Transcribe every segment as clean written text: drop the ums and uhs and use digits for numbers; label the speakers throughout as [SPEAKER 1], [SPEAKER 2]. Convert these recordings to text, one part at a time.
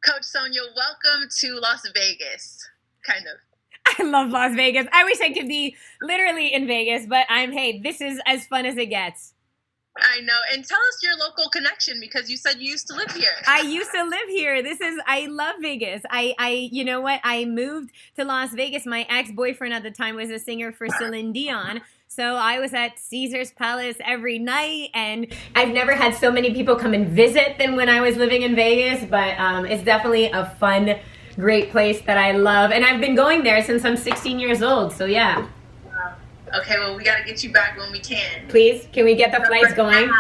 [SPEAKER 1] Coach Sonia, welcome to Las Vegas. Kind of.
[SPEAKER 2] I love Las Vegas. I wish I could be literally in Vegas, but hey, this is as fun as it gets.
[SPEAKER 1] I know. And tell us your local connection because you said you used to live here.
[SPEAKER 2] I used to live here. I love Vegas. You know what? I moved to Las Vegas. My ex-boyfriend at the time was a singer for Celine Dion. So I was at Caesar's Palace every night, and I've never had so many people come and visit than when I was living in Vegas, but it's definitely a fun, great place that I love. And I've been going there since I'm 16 years old, so yeah.
[SPEAKER 1] Okay, well, we got to get you back when we can.
[SPEAKER 2] Please, can we get the flights going?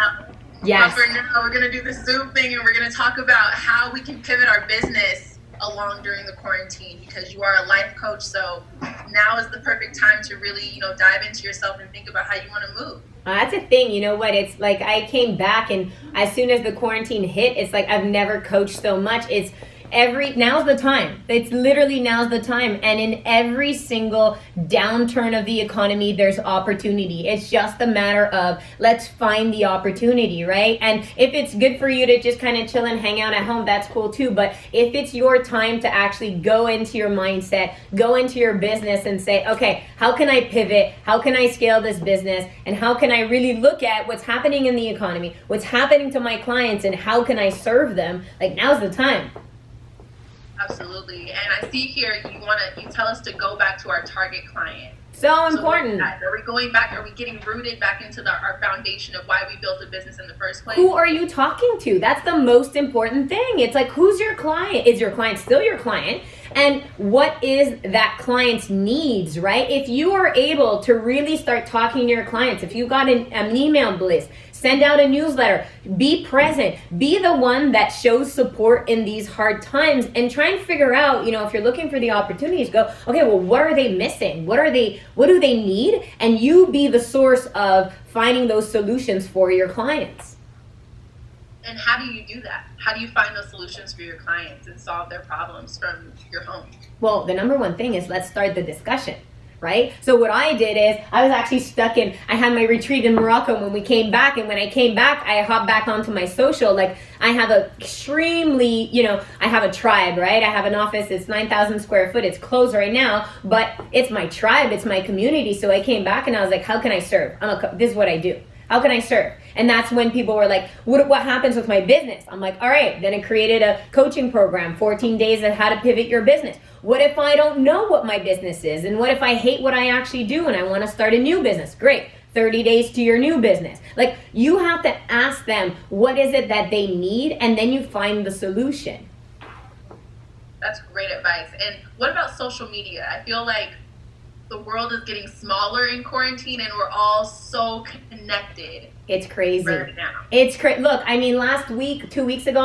[SPEAKER 2] Yes.
[SPEAKER 1] But for now, we're going to do the Zoom thing, and we're going to talk about how we can pivot our business along during the quarantine, because you are a life coach, so now is the perfect time to really, dive into yourself and think about how you want to move.
[SPEAKER 2] That's a thing. You know what? It's like I came back, and as soon as the quarantine hit, it's like I've never coached so much. Now's the time. It's literally now's the time. And in every single downturn of the economy, there's opportunity. It's just a matter of let's find the opportunity, right? And if it's good for you to just kind of chill and hang out at home, that's cool too. But if it's your time to actually go into your mindset, go into your business and say, okay, how can I pivot? How can I scale this business? And how can I really look at what's happening in the economy, what's happening to my clients, and how can I serve them? Like, now's the time.
[SPEAKER 1] Absolutely. And I see here you tell us to go back to our target client.
[SPEAKER 2] So important.
[SPEAKER 1] Are we going back? Are we getting rooted back into our foundation of why we built a business in the first place?
[SPEAKER 2] Who are you talking to? That's the most important thing. It's like, who's your client? Is your client still your client? And what is that client's needs, right? If you are able to really start talking to your clients, if you got an email list, send out a newsletter, be present, be the one that shows support in these hard times, and try and figure out, if you're looking for the opportunities, go, okay, well, what are they missing? What do they need? And you be the source of finding those solutions for your clients.
[SPEAKER 1] And how do you do that? How do you find those solutions for your clients and solve their problems from your home?
[SPEAKER 2] Well, the number one thing is let's start the discussion. Right? So what I did is I was actually I had my retreat in Morocco when we came back. And when I came back, I hopped back onto my social. Like, I have I have a tribe, right? I have an office. It's 9,000 square foot. It's closed right now, but it's my tribe. It's my community. So I came back and I was like, how can I serve? This is what I do. How can I serve? And that's when people were like, what happens with my business? I'm like, all right. Then I created a coaching program, 14 days on how to pivot your business. What if I don't know what my business is? And what if I hate what I actually do and I want to start a new business? Great. 30 days to your new business. Like, you have to ask them, what is it that they need? And then you find the solution.
[SPEAKER 1] That's great advice. And what about social media? I feel like the world is getting smaller in quarantine and we're all so connected.
[SPEAKER 2] It's crazy.
[SPEAKER 1] Right now.
[SPEAKER 2] It's crazy. Look, last week, 2 weeks ago,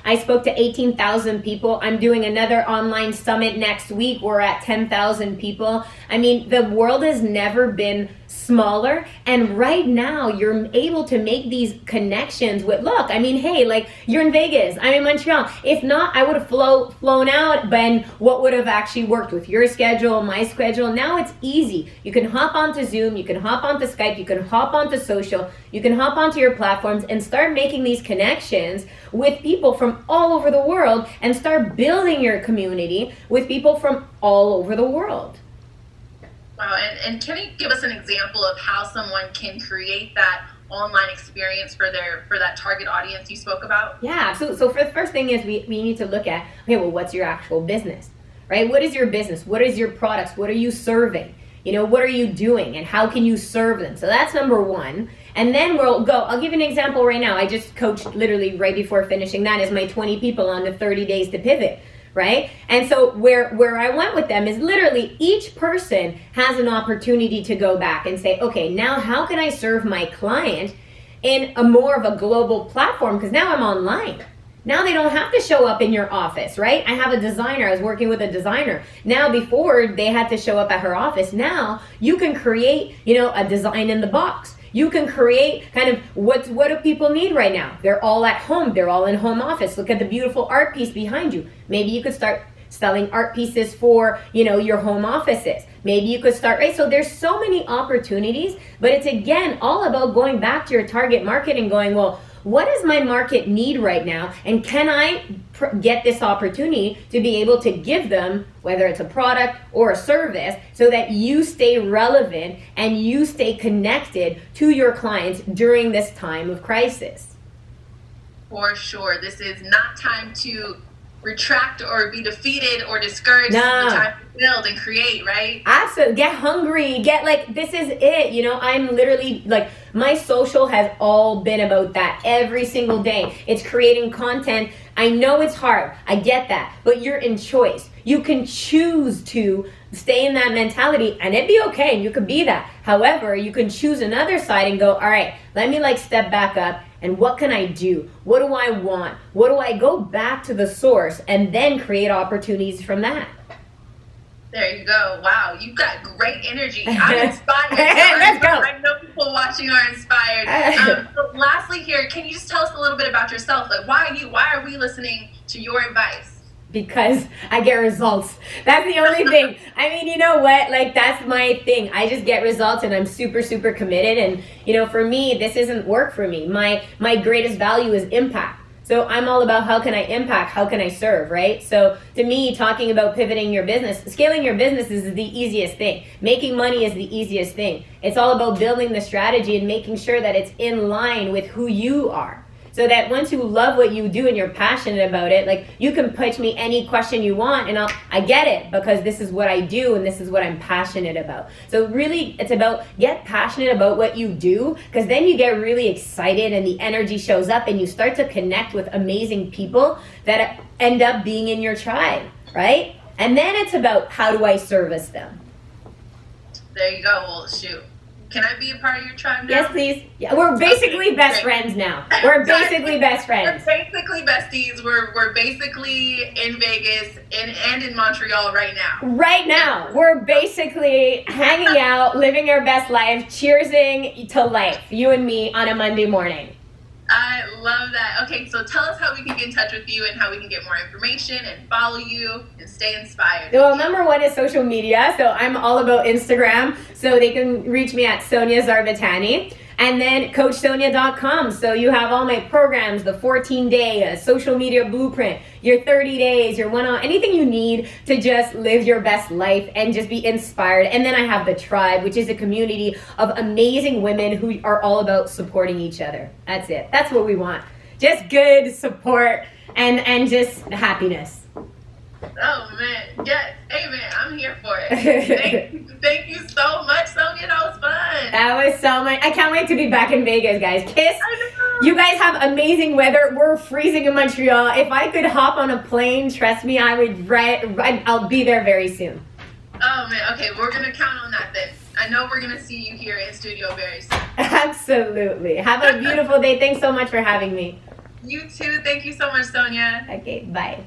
[SPEAKER 2] I spoke to 18,000 people. I'm doing another online summit next week. We're at 10,000 people. The world has never been smaller, and right now you're able to make these connections with, hey, like, you're in Vegas, I'm in Montreal. If not, I would have flown out, but what would have actually worked with your schedule, my schedule? Now it's easy. You can hop onto Zoom, you can hop onto Skype, you can hop onto social, you can hop onto your platforms and start making these connections with people from all over the world and start building your community with people from all over the world.
[SPEAKER 1] Wow, and can you give us an example of how someone can create that online experience for that target audience you spoke about?
[SPEAKER 2] Yeah, so for the first thing is we need to look at, okay, well, what's your actual business, right? What is your business? What is your products? What are you serving? What are you doing and how can you serve them? So that's number one. And then I'll give you an example right now. I just coached literally right before finishing that is my 20 people on the 30 days to pivot. Right? And so where I went with them is literally each person has an opportunity to go back and say, okay, now how can I serve my client in a more of a global platform? Because now I'm online. Now they don't have to show up in your office, right? I have a designer. I was working with a designer. Now before they had to show up at her office. Now you can create, a design in the box. You can create kind of what do people need right now? They're all at home. They're all in home office. Look at the beautiful art piece behind you. Maybe you could start selling art pieces for, your home offices. Maybe you could start, right? So there's so many opportunities, but it's again all about going back to your target market and going, well, what does my market need right now? And can I get this opportunity to be able to give them, whether it's a product or a service, so that you stay relevant and you stay connected to your clients during this time of crisis.
[SPEAKER 1] For sure. This is not time to retract or be defeated or discouraged.
[SPEAKER 2] No.
[SPEAKER 1] This is the time to build and create, right?
[SPEAKER 2] Absolutely. Get hungry. Get like, this is it. You know, I'm literally like, my social has all been about that every single day. It's creating content. I know it's hard. I get that. But you're in choice. You can choose to stay in that mentality and it'd be okay. And you could be that. However, you can choose another side and go, all right, let me like step back up. And what can I do? What do I want? What do I go back to the source and then create opportunities from that?
[SPEAKER 1] There you go. Wow, you've got great energy. I'm inspired.
[SPEAKER 2] Let's go.
[SPEAKER 1] I know people watching are inspired. So lastly here, can you just tell us a little bit about yourself? Like, why are you? Why are we listening to your advice?
[SPEAKER 2] Because I get results. That's the only thing. I mean, you know what? Like, that's my thing. I just get results and I'm super, super committed. And, you know, for me, this isn't work for me. My greatest value is impact. So I'm all about how can I impact? How can I serve, right? So to me, talking about pivoting your business, scaling your business is the easiest thing. Making money is the easiest thing. It's all about building the strategy and making sure that it's in line with who you are. So that once you love what you do and you're passionate about it, like you can pitch me any question you want and I get it because this is what I do and this is what I'm passionate about. So really it's about get passionate about what you do because then you get really excited and the energy shows up and you start to connect with amazing people that end up being in your tribe, right? And then it's about how do I service them?
[SPEAKER 1] There you go. Well, shoot. Can I be a part of your tribe now?
[SPEAKER 2] Yes, please. Yeah, we're basically best friends now. We're basically best friends.
[SPEAKER 1] We're basically besties. We're basically in Vegas and in Montreal right now.
[SPEAKER 2] Right now, we're basically hanging out, living our best life, cheersing to life, you and me on a Monday morning.
[SPEAKER 1] I love that. Okay, so tell us how we can get in touch with you and how we can get more information and follow you and stay inspired.
[SPEAKER 2] Well, number one is social media. So I'm all about Instagram. So they can reach me at Sonia Zarbatany. And then CoachSonia.com. So you have all my programs, the 14-day social media blueprint, your 30 days, your one-on, anything you need to just live your best life and just be inspired. And then I have the tribe, which is a community of amazing women who are all about supporting each other. That's it. That's what we want. Just good support and just happiness.
[SPEAKER 1] Oh man, yes, amen. I'm here for it. Thank you so much, Sonia. That was fun.
[SPEAKER 2] That was so much. I can't wait to be back in Vegas, guys. Kiss. You guys have amazing weather. We're freezing in Montreal. If I could hop on a plane, trust me, I would. I'll be there very soon.
[SPEAKER 1] Oh man, okay, we're gonna count on that then. I know we're gonna see you here in studio very soon.
[SPEAKER 2] Absolutely. Have a beautiful day. Thanks so much for having me.
[SPEAKER 1] You too. Thank you so much, Sonia.
[SPEAKER 2] Okay, bye.